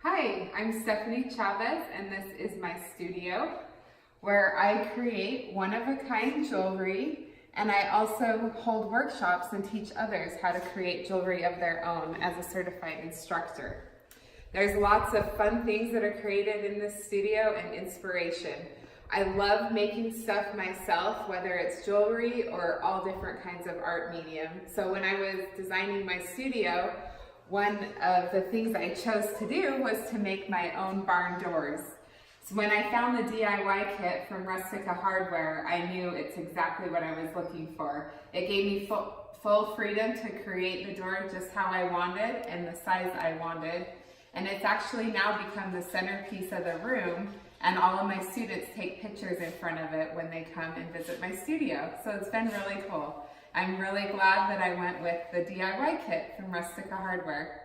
Hi, I'm Stephanie Chavez, and this is my studio where I create one-of-a-kind jewelry, and I also hold workshops and teach others how to create jewelry of their own as a certified instructor. There's lots of fun things that are created in this studio and inspiration. I love making stuff myself, whether it's jewelry or all different kinds of art medium. So when I was designing my studio, one of the things I chose to do was to make my own barn doors. So when I found the DIY kit from Rustica Hardware, I knew it's exactly what I was looking for. It gave me full freedom to create the door just how I wanted and the size I wanted. And it's actually now become the centerpiece of the room, and all of my students take pictures in front of it when they come and visit my studio. So it's been really cool. I'm really glad that I went with the DIY kit from Rustica Hardware.